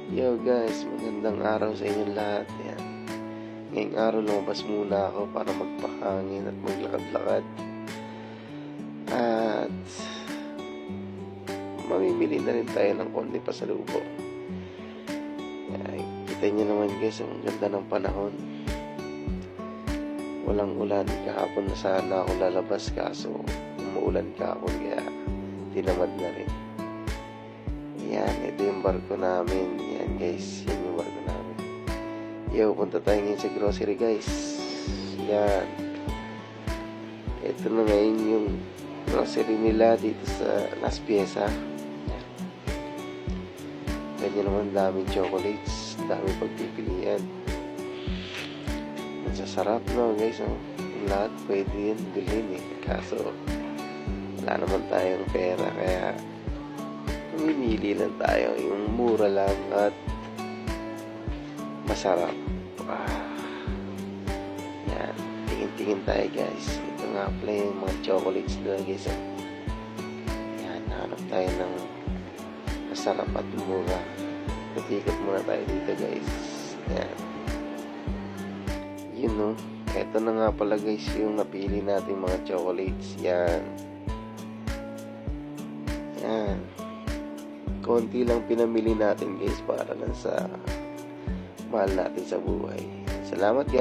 Yo guys, magandang araw sa inyong lahat. Yan. Ngayong araw lumabas muna ako para magpahangin at maglakad-lakad. At mamimili na rin tayo ng konti pasalubong. Kita nyo naman guys, ang ganda ng panahon. Walang ulan. Kahapon na sana ako lalabas kaso umuulan kahapon kaya tinamad na rin. Yan, ito yung barko namin. Yan guys, yan yung barko namin. Yo, punta tayo ngayon sa grocery guys. Yan. Ito na ngayon yung grocery nila dito sa Las Piezas. Yan. Ganyan naman daming chocolates. Daming pagpipilian. Masasarap no guys. Oh. Lahat pwede yun bilhin eh. Kaso wala naman tayong pera kaya mamimili lang tayo yung mura lang at masarap. Yan, tingin-tingin tayo guys. Ito nga pala yung mga chocolates nila guys. Yan, hanap tayo ng masarap at mura. Ikot muna tayo dito guys. Yan, yun no. Ito na nga pala guys yung napili natin mga chocolates. Yan. Yan, konti lang pinamili natin guys para lang sa mahal natin sa buhay. Salamat guys.